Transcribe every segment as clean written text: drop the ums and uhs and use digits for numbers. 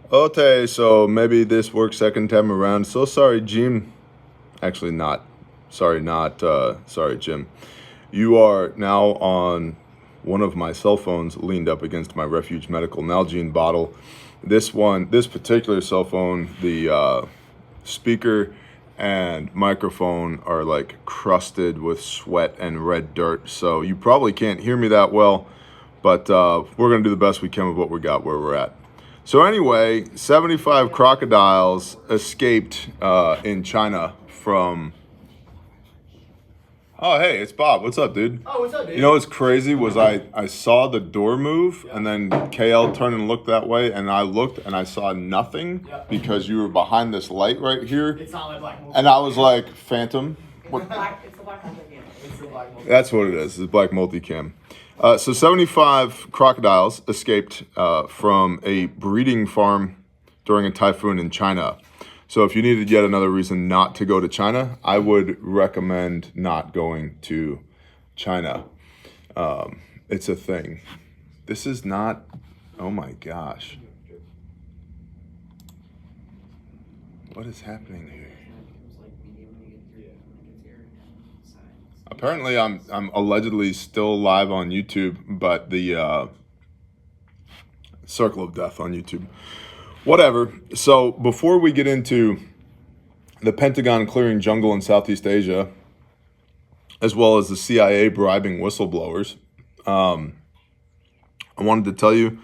Okay, so maybe this works second time around. So sorry, Jim. Actually, not. Sorry, Jim. You are now on one of my cell phones leaned up against my Refuge Medical Nalgene bottle. This particular cell phone, the speaker and microphone are like crusted with sweat and red dirt. So you probably can't hear me that well, but we're going to do the best we can with what we got where we're at. So anyway, 75 crocodiles escaped in China from... Oh, hey, it's Bob. What's up, dude? Oh, what's up, dude? You know what's crazy was I saw the door move, and then KL turned and looked that way, and I looked and I saw nothing because you were behind this light right here. It's not like black multicam. And I was like, Phantom? It's the black multicam. It's the black multicam. That's what it is. It's black multicam. So 75 crocodiles escaped from a breeding farm during a typhoon in China. So if you needed yet another reason not to go to China, I would recommend not going to China. It's a thing. This is not, oh my gosh. What is happening here? Apparently I'm allegedly still live on YouTube, but the Circle of Death on YouTube. Whatever. So before we get into the Pentagon clearing jungle in Southeast Asia, as well as the CIA bribing whistleblowers, I wanted to tell you,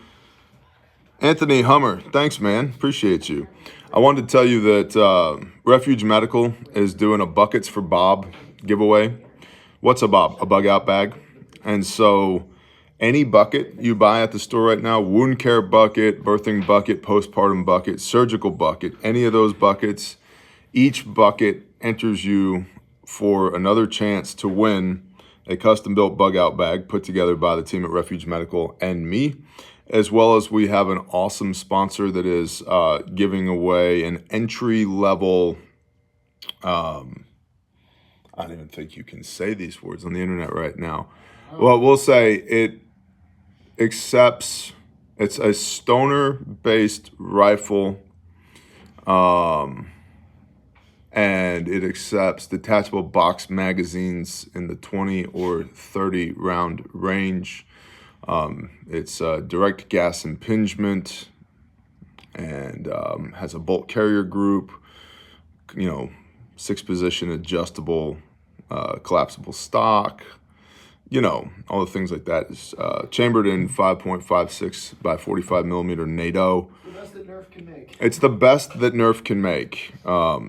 Anthony Hummer, thanks, man. Appreciate you. I wanted to tell you that Refuge Medical is doing a Buckets for Bob giveaway. What's a Bob? A bug out bag. And so any bucket you buy at the store right now, wound care bucket, birthing bucket, postpartum bucket, surgical bucket, any of those buckets, each bucket enters you for another chance to win a custom-built bug-out bag put together by the team at Refuge Medical and me, as well as we have an awesome sponsor that is giving away an entry-level, I don't even think you can say these words on the internet right now. Well, we'll say it accepts, it's a stoner-based rifle, and it accepts detachable box magazines in the 20 or 30 round range. It's direct gas impingement and has a bolt carrier group, 6-position adjustable, collapsible stock, all the things like that. Is chambered in 5.56 by 45 millimeter NATO. The best that Nerf can make. It's the best that Nerf can make.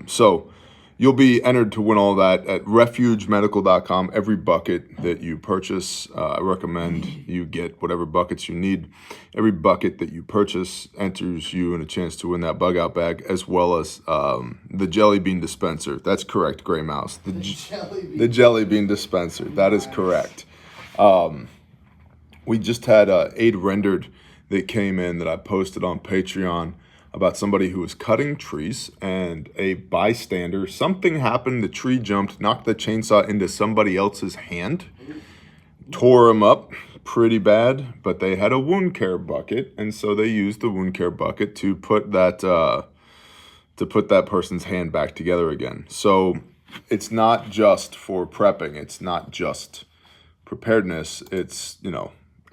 So you'll be entered to win all that at refugemedical.com. Every bucket that you purchase, I recommend you get whatever buckets you need. Every bucket that you purchase enters you in a chance to win that bug out bag, as well as the jelly bean dispenser. That's correct, Gray Mouse. The jelly bean dispenser. That is correct. We just had aid rendered that came in that I posted on Patreon about somebody who was cutting trees and a bystander. Something happened, the tree jumped, knocked the chainsaw into somebody else's hand, tore him up pretty bad, but they had a wound care bucket, and so they used the wound care bucket to put that person's hand back together again. So it's not just for prepping, it's not just preparedness, it's,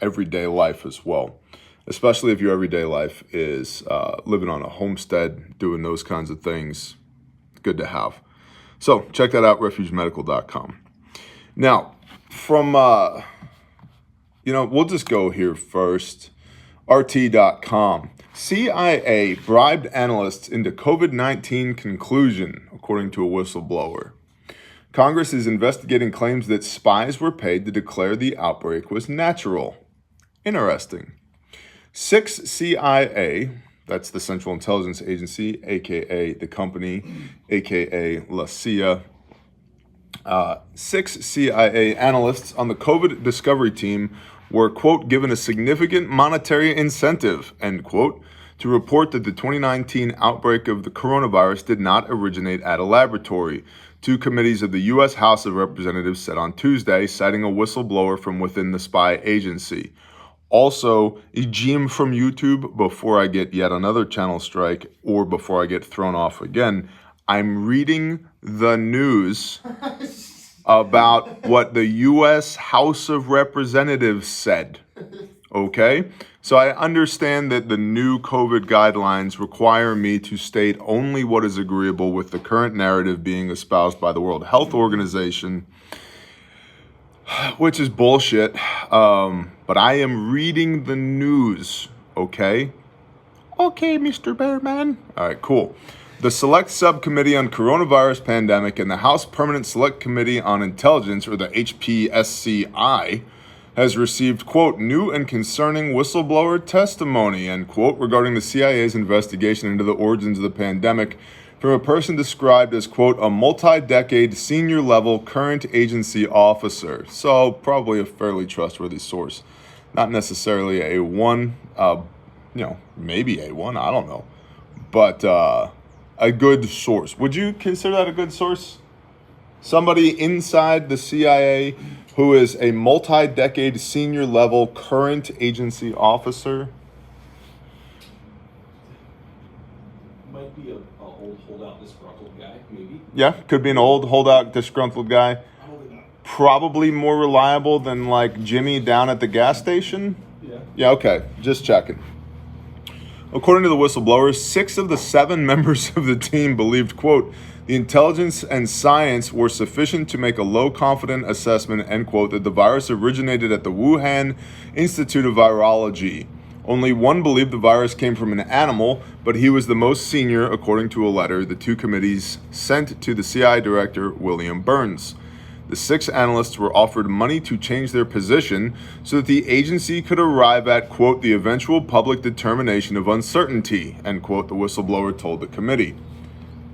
everyday life as well. Especially if your everyday life is living on a homestead, doing those kinds of things. Good to have. So check that out, refugemedical.com. Now, from, we'll just go here first. RT.com. CIA bribed analysts into COVID-19 conclusion, according to a whistleblower. Congress is investigating claims that spies were paid to declare the outbreak was natural. Interesting. 6 CIA, that's the Central Intelligence Agency, aka the company, aka La CIA, 6 CIA analysts on the COVID discovery team were, quote, given a significant monetary incentive, end quote, to report that the 2019 outbreak of the coronavirus did not originate at a laboratory. 2 committees of the U.S. House of Representatives said on Tuesday, citing a whistleblower from within the spy agency. Also, Jim from YouTube, before I get yet another channel strike or before I get thrown off again, I'm reading the news about what the U.S. House of Representatives said. Okay? So I understand that the new COVID guidelines require me to state only what is agreeable with the current narrative being espoused by the World Health Organization, which is bullshit. But I am reading the news, okay? Okay, Mr. Bearman. All right, cool. The Select Subcommittee on Coronavirus Pandemic and the House Permanent Select Committee on Intelligence, or the HPSCI, has received, quote, new and concerning whistleblower testimony, end quote, regarding the CIA's investigation into the origins of the pandemic from a person described as, quote, a multi-decade senior-level current agency officer. So probably a fairly trustworthy source. Not necessarily A1, maybe A1, I don't know. But a good source. Would you consider that a good source? Somebody inside the CIA who is a multi-decade senior-level current agency officer? Might be a old holdout disgruntled guy, maybe. Yeah, could be an old holdout disgruntled guy. Probably more reliable than like Jimmy down at the gas station. Yeah, okay, just checking. According to the whistleblowers, 6 of the 7 members of the team believed, quote, the intelligence and science were sufficient to make a low-confident assessment, end quote, that the virus originated at the Wuhan Institute of Virology. Only one believed the virus came from an animal, but he was the most senior, according to a letter the 2 committees sent to the CIA director, William Burns. The 6 analysts were offered money to change their position so that the agency could arrive at, quote, the eventual public determination of uncertainty, end quote, the whistleblower told the committee.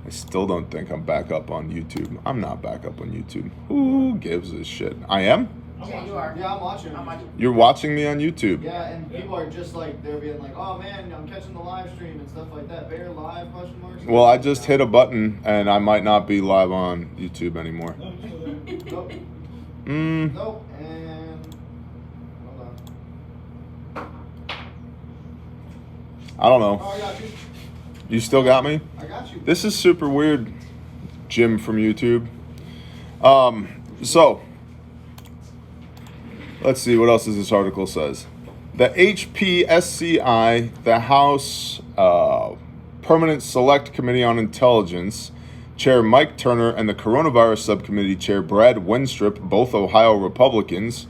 I still don't think I'm back up on YouTube. I'm not back up on YouTube. Who gives a shit? I am? Yeah, you are. Yeah, I'm watching. You're watching me on YouTube. Yeah, and people are just like, they're being like, oh man, I'm catching the live stream and stuff like that. Bear live, question marks. Well, I just hit a button and I might not be live on YouTube anymore. Nope. Nope, and hold on. I don't know. Oh, I got you. You still got me? I got you. This is super weird, Jim from YouTube. So, let's see what else this article says. The HPSCI, the House Permanent Select Committee on Intelligence, Chair Mike Turner, and the Coronavirus Subcommittee Chair Brad Wenstrup, both Ohio Republicans,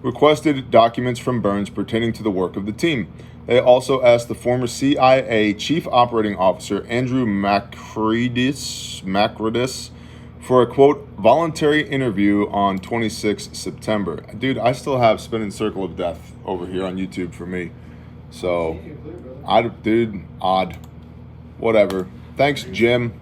requested documents from Burns pertaining to the work of the team. They also asked the former CIA Chief Operating Officer Andrew Makridis for a, quote, voluntary interview on 26 September. Dude, I still have Spinning Circle of Death over here on YouTube for me. So, odd. Whatever. Thanks, Jim.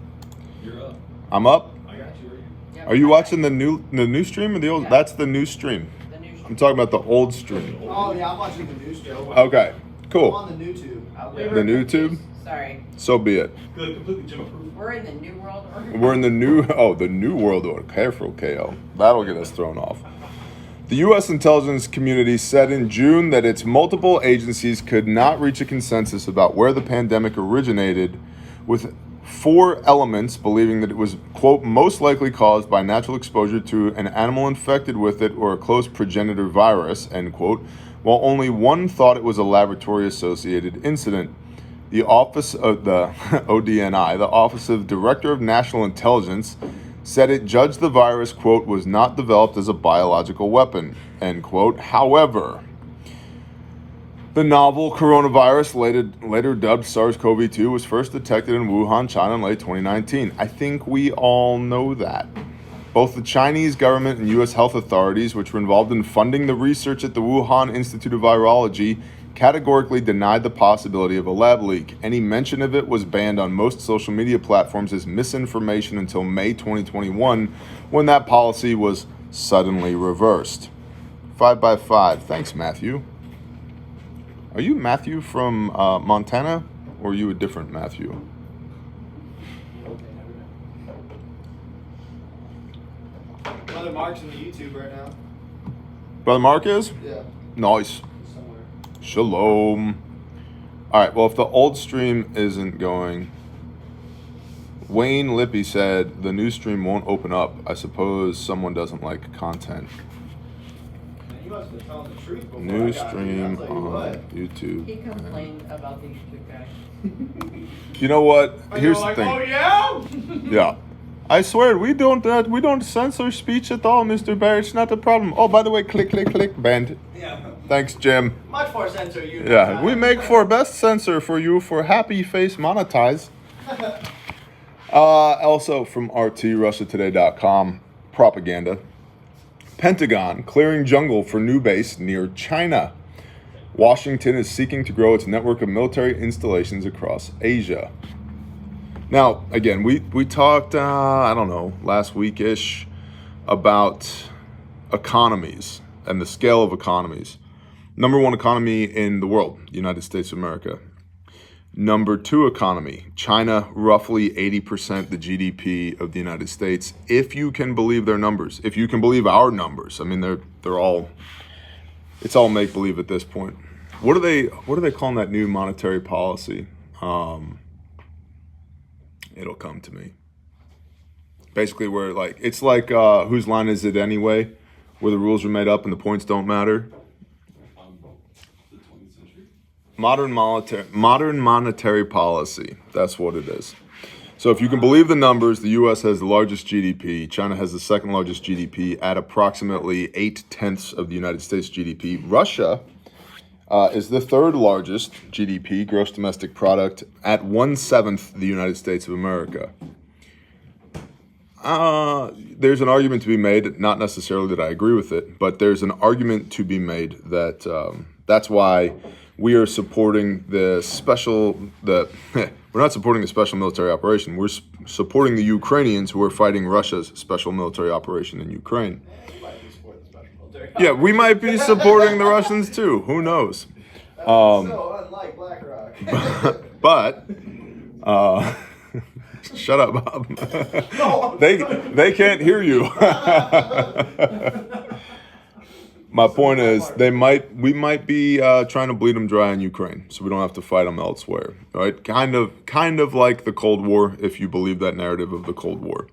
You're up. I'm up? I got you. Are you watching the new stream or the old? Yeah. That's the new stream. The new I'm talking about the old stream. Oh yeah, I'm watching the news show. Okay, I'm cool. on the YouTube. The new tube? Sorry. So be it. Good, completely Jim approved. We're in the new world order. We're in the new world order. Careful, KO. That'll get us thrown off. The U.S. intelligence community said in June that its multiple agencies could not reach a consensus about where the pandemic originated, with 4 elements believing that it was, quote, most likely caused by natural exposure to an animal infected with it or a close progenitor virus, end quote, while only 1 thought it was a laboratory-associated incident. The Office of the ODNI, the Office of Director of National Intelligence, said it judged the virus, quote, was not developed as a biological weapon, end quote. However, the novel coronavirus, later dubbed SARS-CoV-2, was first detected in Wuhan, China in late 2019. I think we all know that. Both the Chinese government and U.S. health authorities, which were involved in funding the research at the Wuhan Institute of Virology, categorically denied the possibility of a lab leak. Any mention of it was banned on most social media platforms as misinformation until May 2021, when that policy was suddenly reversed. 5x5. Thanks, Matthew. Are you Matthew from Montana, or are you a different Matthew? Brother Mark's in the YouTube right now. Brother Mark is? Yeah. Nice. Somewhere. Shalom. All right, well, if the old stream isn't going, Wayne Lippy said the new stream won't open up. I suppose someone doesn't like content. Man, you must have been telling the truth before I New got stream here, I'll tell you on what. YouTube. He complained about the YouTube guy. You know what? And Here's you're the like, thing. oh yeah? Yeah. I swear, we don't censor speech at all, Mr. Bear. It's not a problem. Oh, by the way, click, banned. Yeah. Thanks, Jim. Much more censor you. Yeah, we make for best censor for you for happy face monetize. Also from RTRussiaToday.com, propaganda. Pentagon clearing jungle for new base near China. Washington is seeking to grow its network of military installations across Asia. Now, again, we talked, I don't know, last week-ish about economies and the scale of economies. Number one economy in the world, United States of America. Number two economy, China, roughly 80% the GDP of the United States, if you can believe their numbers. If you can believe our numbers. I mean, they're all, it's all make-believe at this point. What are they calling that new monetary policy? It'll come to me. Basically, where it's like whose line is it anyway? Where the rules are made up and the points don't matter. The 20th century? Modern monetary policy. That's what it is. So if you can believe the numbers, the U.S. has the largest GDP. China has the second largest GDP at approximately 0.8 of the United States GDP. Russia is the third largest GDP, gross domestic product, at 1/7 the United States of America. There's an argument to be made, not necessarily that I agree with it, but there's an argument to be made that that's why we are supporting we're not supporting the special military operation. We're supporting the Ukrainians who are fighting Russia's special military operation in Ukraine. Yeah, we might be supporting the Russians too. Who knows? So unlike BlackRock. But shut up, Bob. No. They can't hear you. My point is, we might be trying to bleed them dry in Ukraine, so we don't have to fight them elsewhere. Right? Kind of like the Cold War, if you believe that narrative of the Cold War.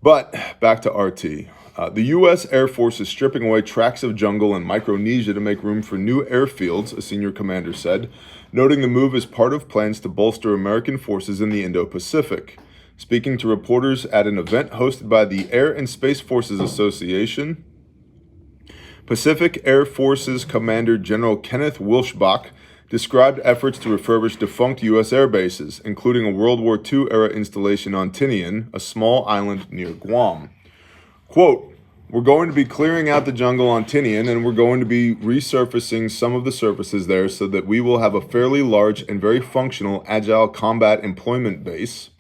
But back to RT. The U.S. Air Force is stripping away tracts of jungle in Micronesia to make room for new airfields, a senior commander said, noting the move is part of plans to bolster American forces in the Indo-Pacific. Speaking to reporters at an event hosted by the Air and Space Forces Association, Pacific Air Forces Commander General Kenneth Wilshbach described efforts to refurbish defunct U.S. air bases, including a World War II-era installation on Tinian, a small island near Guam. Quote, "We're going to be clearing out the jungle on Tinian, and we're going to be resurfacing some of the surfaces there so that we will have a fairly large and very functional agile combat employment base,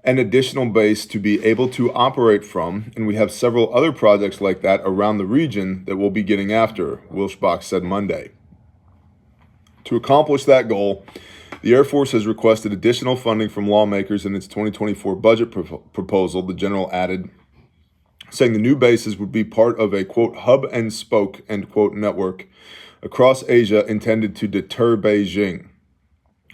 an additional base to be able to operate from, and we have several other projects like that around the region that we'll be getting after," Wilshbach said Monday. To accomplish that goal, the Air Force has requested additional funding from lawmakers in its 2024 budget proposal, the general added, saying the new bases would be part of a, quote, hub and spoke, end quote, network across Asia intended to deter Beijing.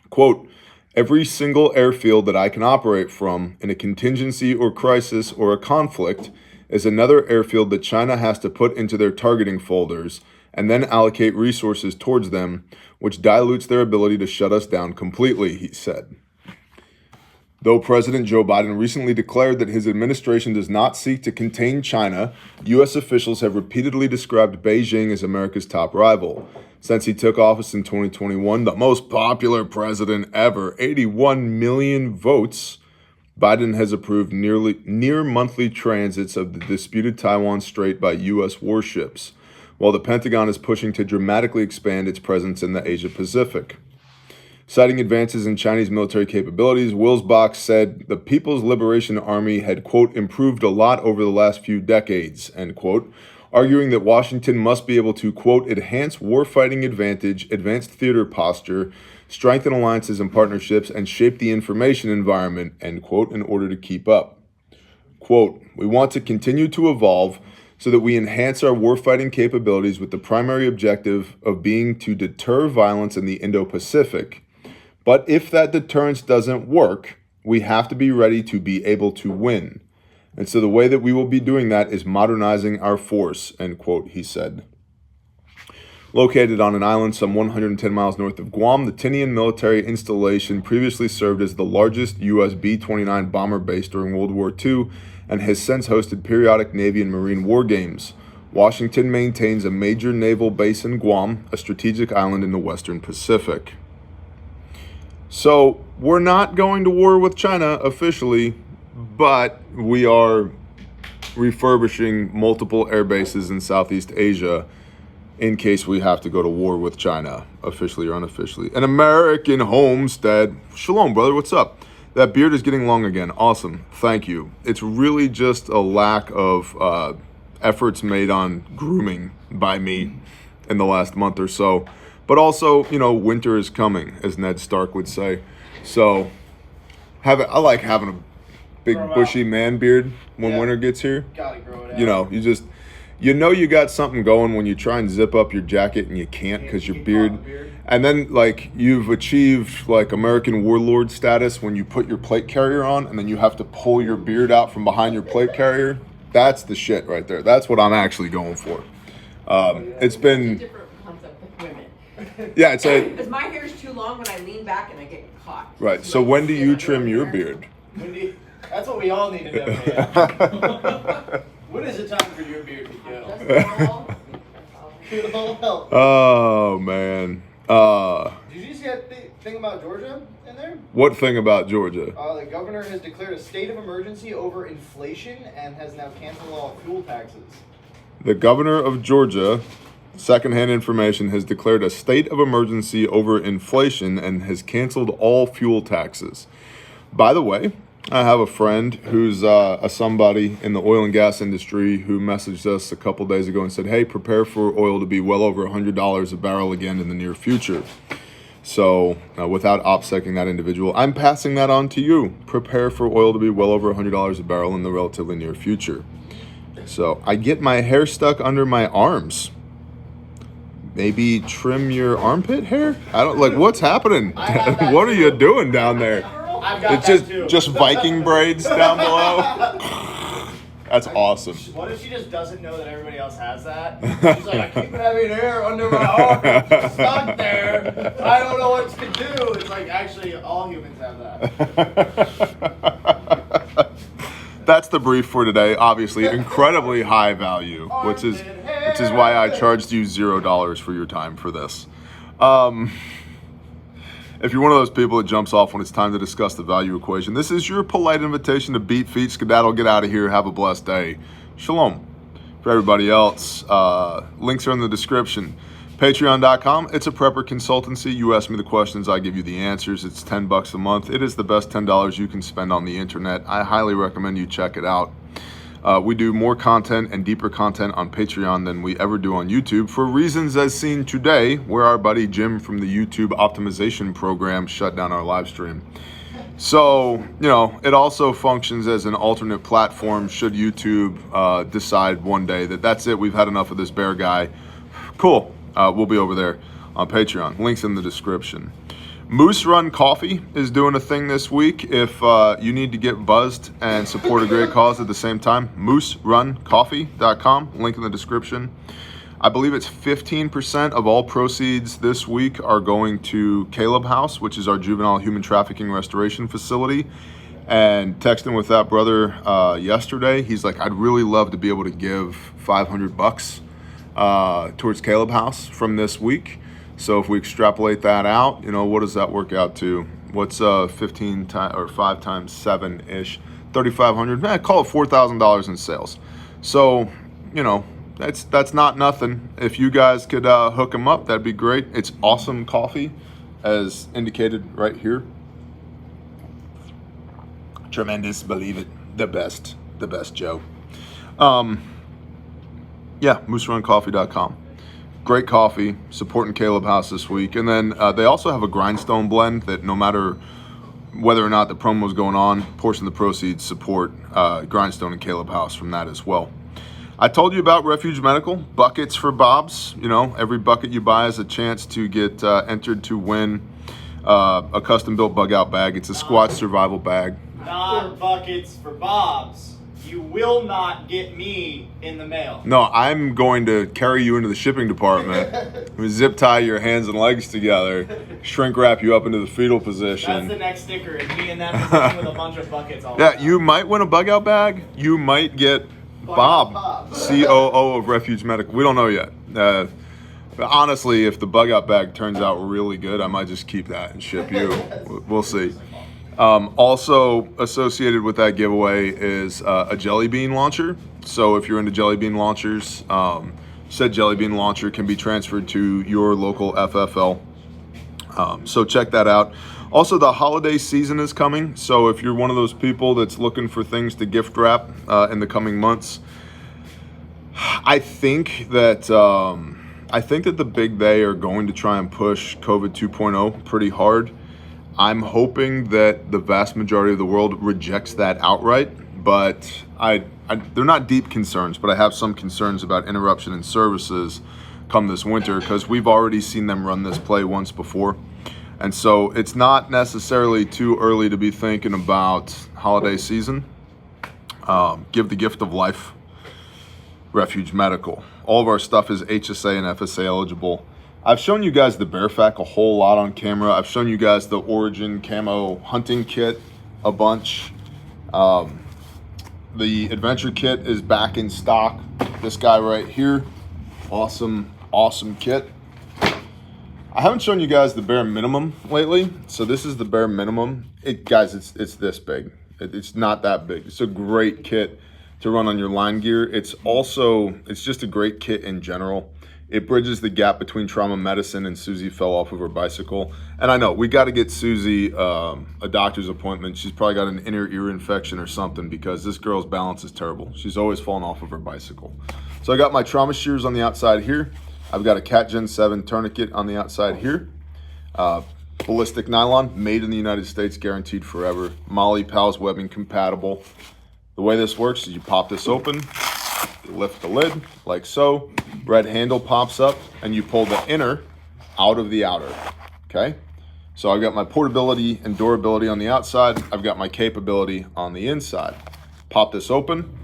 Quote, "Every single airfield that I can operate from in a contingency or crisis or a conflict is another airfield that China has to put into their targeting folders and then allocate resources towards them, which dilutes their ability to shut us down completely," he said. Though President Joe Biden recently declared that his administration does not seek to contain China, U.S. officials have repeatedly described Beijing as America's top rival. Since he took office in 2021, the most popular president ever, 81 million votes, Biden has approved near monthly transits of the disputed Taiwan Strait by U.S. warships, while the Pentagon is pushing to dramatically expand its presence in the Asia-Pacific. Citing advances in Chinese military capabilities, Wilshbach said the People's Liberation Army had, quote, improved a lot over the last few decades, end quote, arguing that Washington must be able to, quote, enhance warfighting advantage, advanced theater posture, strengthen alliances and partnerships, and shape the information environment, end quote, in order to keep up. Quote, "We want to continue to evolve so that we enhance our warfighting capabilities with the primary objective of being to deter violence in the Indo-Pacific. But if that deterrence doesn't work, we have to be ready to be able to win. And so the way that we will be doing that is modernizing our force, end quote, he said. Located on an island some 110 miles north of Guam, the Tinian military installation previously served as the largest U.S. B-29 bomber base during World War II and has since hosted periodic Navy and Marine war games. Washington maintains a major naval base in Guam, a strategic island in the Western Pacific. So we're not going to war with China officially, but we are refurbishing multiple air bases in Southeast Asia in case we have to go to war with China, officially or unofficially. An American homestead. Shalom, brother. What's up? That beard is getting long again. Awesome. Thank you. It's really just a lack of efforts made on grooming by me in the last month or so. But also, you know, winter is coming, as Ned Stark would say. So I like having a big bushy man beard when winter gets here. Gotta grow it out. You know, you got something going when you try and zip up your jacket and you can't because your beard. And then, like, you've achieved, like, American warlord status when you put your plate carrier on and then you have to pull your beard out from behind your plate carrier. That's the shit right there. That's what I'm actually going for. It's been... different concept with women. Yeah, it's a... Because my hair is too long when I lean back and I get caught. Right, so when do you trim your beard? That's what we all need to know, man. When is it time for your beard to go? Oh, man. Did you see that thing about Georgia in there? What thing about Georgia? The governor has declared a state of emergency over inflation and has now canceled all fuel taxes. The governor of Georgia, secondhand information, has declared a state of emergency over inflation and has canceled all fuel taxes. By the way, I have a friend who's somebody in the oil and gas industry who messaged us a couple days ago and said, hey, prepare for oil to be well over $100 a barrel again in the near future. So without OPSECing that individual, I'm passing that on to you. Prepare for oil to be well over $100 a barrel in the relatively near future. So I get my hair stuck under my arms. Maybe trim your armpit hair? I don't like what's happening. What are you doing down there? I've got It's that just Viking braids down below. That's awesome. What if she just doesn't know that everybody else has that? She's like, I keep having hair under my arm. It's stuck there. I don't know what to do. It's like, actually, all humans have that. That's the brief for today. Obviously, incredibly high value, which is why I charged you $0 for your time for this. If you're one of those people that jumps off when it's time to discuss the value equation, this is your polite invitation to beat feet, skedaddle, get out of here, have a blessed day. Shalom. For everybody else, links are in the description. Patreon.com, it's a prepper consultancy. You ask me the questions, I give you the answers. It's $10 a month. It is the best $10 you can spend on the internet. I highly recommend you check it out. We do more content and deeper content on Patreon than we ever do on YouTube for reasons as seen today, where our buddy Jim from the YouTube optimization program shut down our live stream. So, you know, it also functions as an alternate platform should YouTube decide one day that that's it, we've had enough of this bear guy. Cool. We'll be over there on Patreon. Links in the description. Moose Run Coffee is doing a thing this week. If you need to get buzzed and support a great cause at the same time, mooseruncoffee.com. Link in the description. I believe it's 15% of all proceeds this week are going to Caleb House, which is our juvenile human trafficking restoration facility. And texting with that brother yesterday, he's like, I'd really love to be able to give $500 towards Caleb House from this week. So if we extrapolate that out, you know, what does that work out to? What's 15 times or 5 times 7-ish? 3,500. Call it $4,000 in sales. So, you know, that's not nothing. If you guys could hook them up, that'd be great. It's awesome coffee, as indicated right here. Tremendous, believe it. The best, Joe. Yeah, mooseruncoffee.com. Great coffee, supporting Caleb House this week. And then they also have a grindstone blend that no matter whether or not the promo is going on, portion of the proceeds support grindstone and Caleb House from that as well. I told you about Refuge Medical, buckets for Bobs. You know, every bucket you buy is a chance to get entered to win a custom-built bug-out bag. It's a squat survival bag. Not buckets for Bobs. You will not get me in the mail. No, I'm going to carry you into the shipping department. We zip tie your hands and legs together, shrink wrap you up into the fetal position. That's the next sticker, is me in that position with a bunch of buckets all Yeah, around. you might win a bug-out bag. You might get Bob, COO of Refuge Medical. We don't know yet. Honestly, if the bug-out bag turns out really good, I might just keep that and ship you. We'll see. Also associated with that giveaway is a jelly bean launcher. So if you're into jelly bean launchers, said jelly bean launcher can be transferred to your local FFL. So check that out. Also, the holiday season is coming. So if you're one of those people that's looking for things to gift wrap in the coming months, I think that the big they are going to try and push COVID 2.0 pretty hard. I'm hoping that the vast majority of the world rejects that outright, but they're not deep concerns, but I have some concerns about interruption in services come this winter because we've already seen them run this play once before. And so it's not necessarily too early to be thinking about holiday season. Give the gift of life. Refuge Medical. All of our stuff is HSA and FSA eligible. I've shown you guys the Bearfac a whole lot on camera. I've shown you guys the Origin Camo hunting kit a bunch. The Adventure kit is back in stock. This guy right here, awesome kit. I haven't shown you guys the bare minimum lately, so this is the bare minimum. Guys, it's this big. It's not that big. It's a great kit to run on your line gear. It's just a great kit in general. It bridges the gap between trauma medicine and Susie fell off of her bicycle. And I know, we got to get Susie a doctor's appointment. She's probably got an inner ear infection or something because this girl's balance is terrible. She's always falling off of her bicycle. So I got my trauma shears on the outside here. I've got a Cat Gen 7 tourniquet on the outside here. Ballistic nylon, made in the United States, guaranteed forever. Molly Pals webbing compatible. The way this works is you pop this open, you lift the lid like so, red handle pops up, and you pull the inner out of the outer, okay? So I've got my portability and durability on the outside. I've got my capability on the inside. Pop this open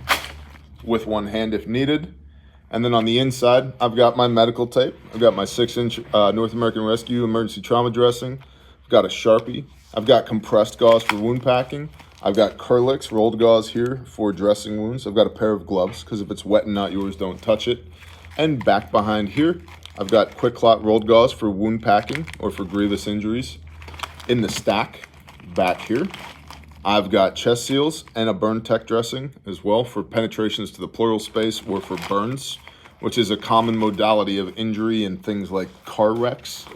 with one hand if needed. And then on the inside, I've got my medical tape. I've got my 6-inch North American Rescue emergency trauma dressing. I've got a Sharpie. I've got compressed gauze for wound packing. I've got Kerlix rolled gauze here for dressing wounds. I've got a pair of gloves because if it's wet and not yours, don't touch it. And back behind here, I've got Quick Clot rolled gauze for wound packing or for grievous injuries. In the stack back here, I've got chest seals and a burn tech dressing as well for penetrations to the pleural space or for burns, which is a common modality of injury in things like car wrecks.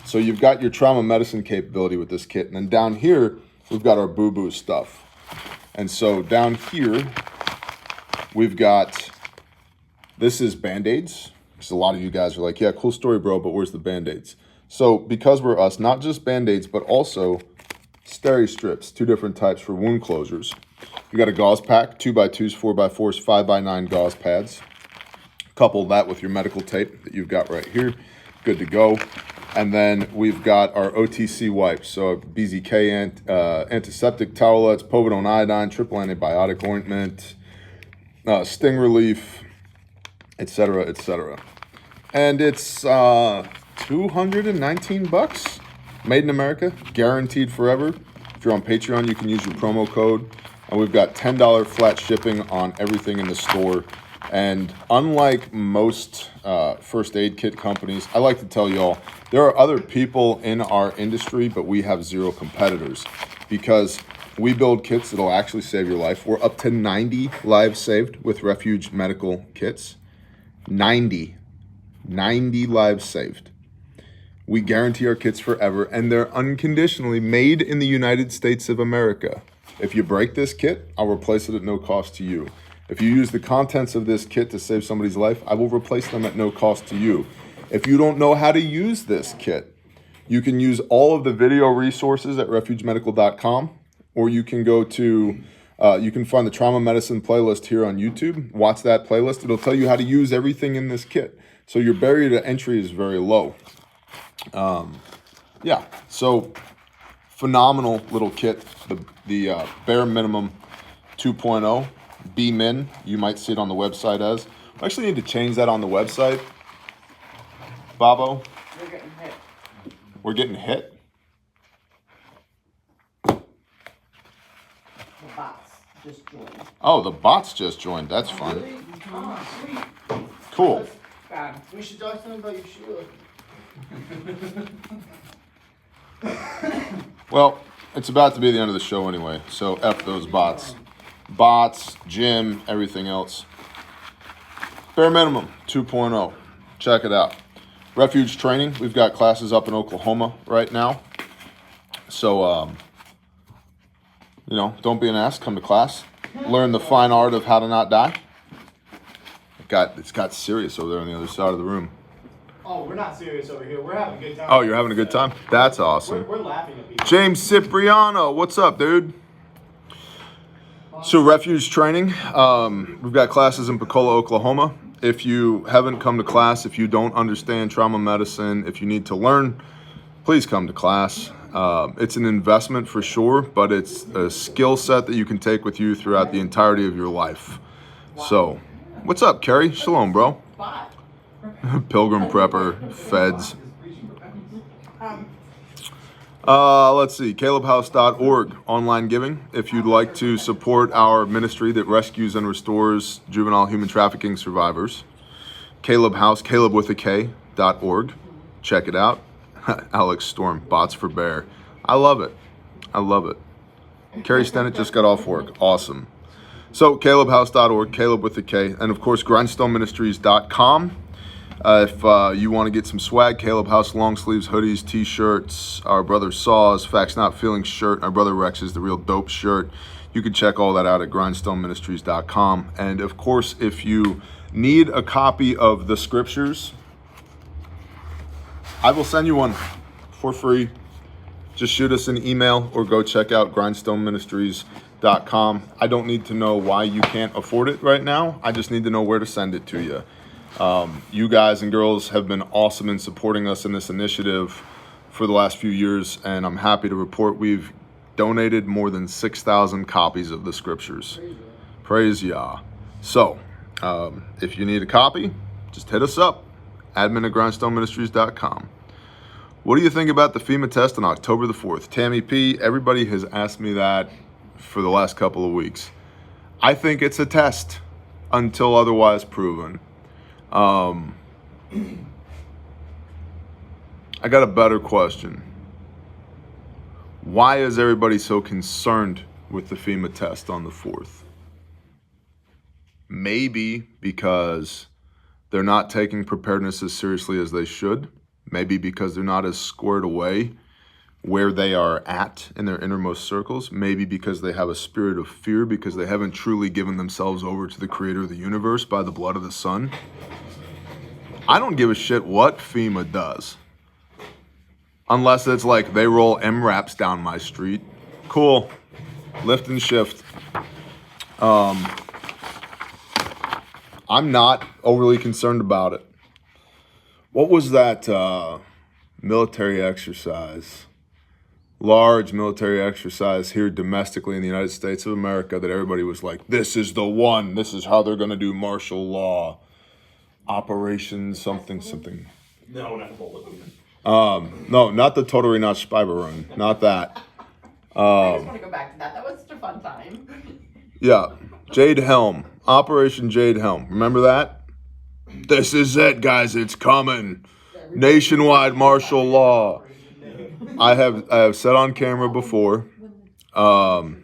So you've got your trauma medicine capability with this kit. And then down here, we've got our boo-boo stuff. And so down here, we've got, this is Band-Aids. Because a lot of you guys are like, yeah, cool story, bro, but where's the Band-Aids? So because we're us, not just Band-Aids, but also Steri strips, 2 different types for wound closures. You got a gauze pack, 2x2s, 4x4s, 5x9 gauze pads. Couple that with your medical tape that you've got right here. Good to go. And then we've got our OTC wipes. So BZK antiseptic towelettes, povidone iodine, triple antibiotic ointment, sting relief, etc., etc. And it's $219. Made in America, guaranteed forever. If you're on Patreon, you can use your promo code. And we've got $10 flat shipping on everything in the store. And unlike most first aid kit companies, I like to tell y'all, there are other people in our industry, but we have 0 competitors because we build kits that'll actually save your life. We're up to 90 lives saved with Refuge medical kits. 90 lives saved. We guarantee our kits forever, and they're unconditionally made in the United States of America. If you break this kit, I'll replace it at no cost to you. If you use the contents of this kit to save somebody's life, I will replace them at no cost to you. If you don't know how to use this kit, you can use all of the video resources at refugemedical.com, or you can go to You can find the trauma medicine playlist here on YouTube. Watch that playlist. It'll tell you how to use everything in this kit. So your barrier to entry is very low. Yeah, so phenomenal little kit. The bare minimum 2.0 B-min. You might see it on the website as. I actually need to change that on the website. Bobo, You're getting hit. we're getting hit. The bots just joined. Oh, the bots just joined. That's fun. Really? Oh, sweet. Cool. Bad. We should talk to them about your Sheila. Well, it's about to be the end of the show anyway, so F those bots. Bots, Jim, everything else. Bare minimum 2.0. Check it out. Refuge training. We've got classes up in Oklahoma right now. So, don't be an ass. Come to class. Learn the fine art of how to not die. It's got serious over there on the other side of the room. Oh, we're not serious over here. We're having a good time. Oh, you're having a good time? That's awesome. We're laughing at people. James Cipriano, what's up, dude? So Refuge training, we've got classes in Pecola, Oklahoma. If you haven't come to class, if you don't understand trauma medicine, if you need to learn, please come to class. It's an investment for sure, but it's a skill set that you can take with you throughout the entirety of your life. So, what's up, Kerry? Shalom, bro. Bot. Pilgrim prepper, feds. Let's see, calebhouse.org, online giving. If you'd like to support our ministry that rescues and restores juvenile human trafficking survivors, Caleb House, Caleb with a K.org. Check it out. Alex Storm, bots for bear. I love it. I love it. Carrie Stennett just got off work. Awesome. So, calebhouse.org, Caleb with a K, and of course, grindstoneministries.com. If you want to get some swag, Caleb House long sleeves, hoodies, t-shirts, our brother Saw's Facts Not Feelings shirt, and our brother Rex's The Real Dope shirt. You can check all that out at grindstoneministries.com. And of course, if you need a copy of the scriptures, I will send you one for free. Just shoot us an email or go check out grindstoneministries.com. I don't need to know why you can't afford it right now. I just need to know where to send it to you. You guys and girls have been awesome in supporting us in this initiative for the last few years, and I'm happy to report we've donated more than 6,000 copies of the scriptures. Praise Yah. So, if you need a copy, just hit us up, admin@grindstoneministries.com. What do you think about the FEMA test on October the 4th? Tammy P., everybody has asked me that for the last couple of weeks. I think it's a test until otherwise proven. I got a better question. Why is everybody so concerned with the FEMA test on the 4th? Maybe because they're not taking preparedness as seriously as they should. Maybe because they're not as squared away where they are at in their innermost circles. Maybe because they have a spirit of fear because they haven't truly given themselves over to the creator of the universe by the blood of the Son. I don't give a shit what FEMA does. Unless it's like they roll MRAPs down my street. Cool. Lift and shift. I'm not overly concerned about it. What was that military exercise? Large military exercise here domestically in the United States of America that everybody was like, this is the one. This is how they're going to do martial law. Operation something. No, not bullet. No, not the Totally Not Spybarun. Not that. I just want to go back to that. That was such a fun time. Yeah. Jade Helm. Operation Jade Helm. Remember that? This is it, guys. It's coming. Nationwide martial law. I have said on camera before. I've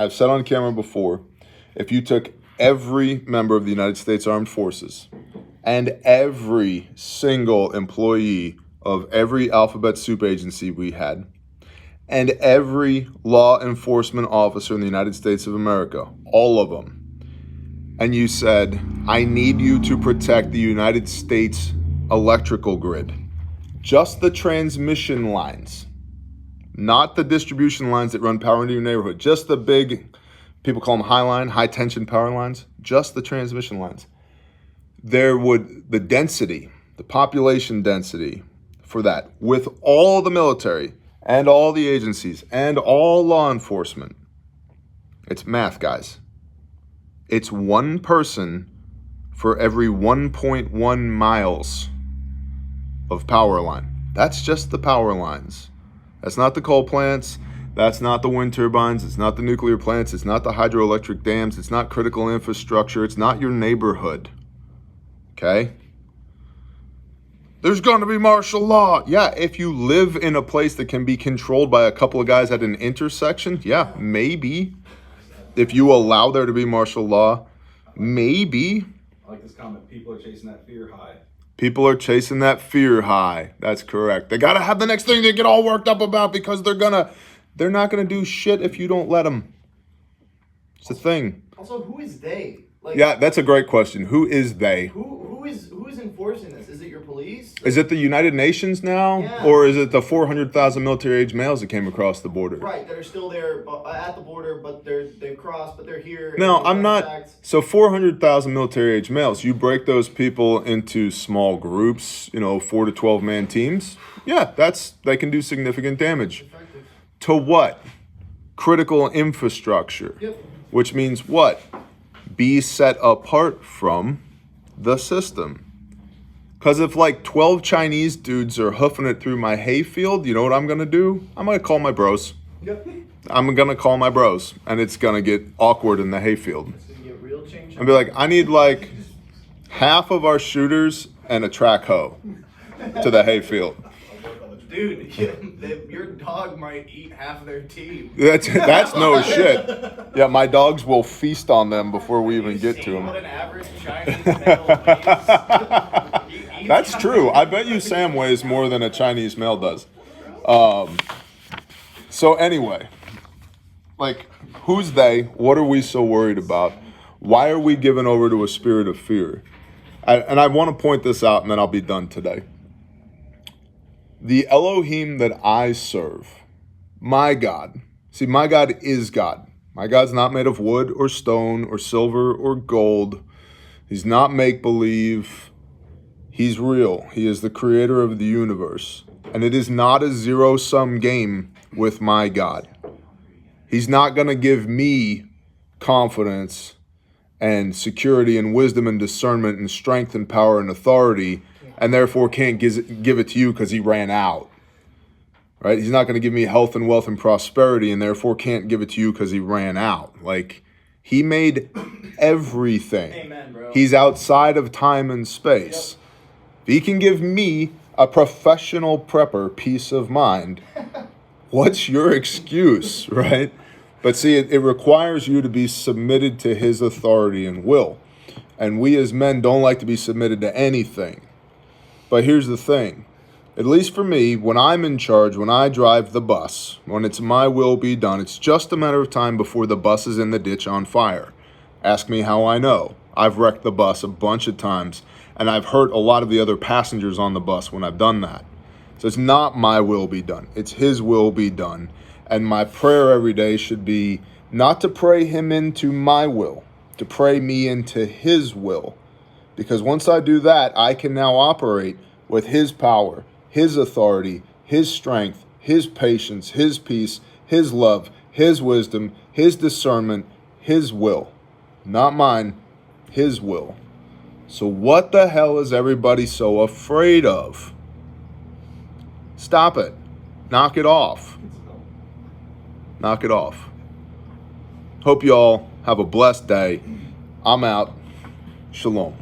said on camera before, if you took every member of the United States Armed Forces and every single employee of every alphabet soup agency we had and every law enforcement officer in the United States of America, all of them, and you said, I need you to protect the United States electrical grid, just the transmission lines, not the distribution lines that run power into your neighborhood, just the big, people call them high tension power lines, just the transmission lines. The density, the population density for that, with all the military and all the agencies and all law enforcement, it's math, guys. It's one person for every 1.1 miles of power line. That's just the power lines. That's not the coal plants. That's not the wind turbines. It's not the nuclear plants. It's not the hydroelectric dams. It's not critical infrastructure. It's not your neighborhood. Okay? There's going to be martial law. Yeah, if you live in a place that can be controlled by a couple of guys at an intersection, yeah, maybe. If you allow there to be martial law, maybe. I like this comment. People are chasing that fear high. People are chasing that fear high. That's correct. They got to have the next thing they get all worked up about because they're not going to do shit if you don't let them. It's a thing. Also, who is they? Like, yeah, that's a great question. Who is they? Who is enforcing this? Is it your police? Is it the United Nations now? Yeah. Or is it the 400,000 military-age males that came across the border? Right, that are still there at the border, but they've crossed, but they're here. No, I'm not. So 400,000 military-age males, you break those people into small groups, 4 to 12-man teams. Yeah, they can do significant damage. Effective. To what? Critical infrastructure. Yep. Which means what? Be set apart from the system. Because if like 12 Chinese dudes are hoofing it through my hayfield, you know what I'm going to do? I'm going to call my bros. Yep. I'm going to call my bros. And it's going to get awkward in the hayfield. It's gonna get real change. And be like, I need like half of our shooters and a track hoe to the hayfield. Dude, your dog might eat half of their team. That's no shit. Yeah, my dogs will feast on them before we even get to them. What an average Chinese male weighs. That's true. I bet you Sam weighs more than a Chinese male does. So anyway, like, who's they? What are we so worried about? Why are we given over to a spirit of fear? And I want to point this out, and then I'll be done today. The Elohim that I serve, my God. See, my God is God. My God's not made of wood or stone or silver or gold. He's not make-believe. He's real. He is the creator of the universe. And it is not a zero-sum game with my God. He's not going to give me confidence and security and wisdom and discernment and strength and power and authority, and therefore can't give it to you because he ran out. Right? He's not going to give me health and wealth and prosperity and therefore can't give it to you because he ran out. Like, he made everything. Amen, bro. He's outside of time and space. Yep. If he can give me, a professional prepper, peace of mind, what's your excuse, right? But see, it requires you to be submitted to his authority and will. And we as men don't like to be submitted to anything. But here's the thing. At least for me, when I'm in charge, when I drive the bus, when it's my will be done, it's just a matter of time before the bus is in the ditch on fire. Ask me how I know. I've wrecked the bus a bunch of times, and I've hurt a lot of the other passengers on the bus when I've done that. So it's not my will be done. It's his will be done. And my prayer every day should be not to pray him into my will, to pray me into his will. Because once I do that, I can now operate with his power, his authority, his strength, his patience, his peace, his love, his wisdom, his discernment, his will. Not mine, his will. So what the hell is everybody so afraid of? Stop it. Knock it off. Knock it off. Hope you all have a blessed day. I'm out. Shalom.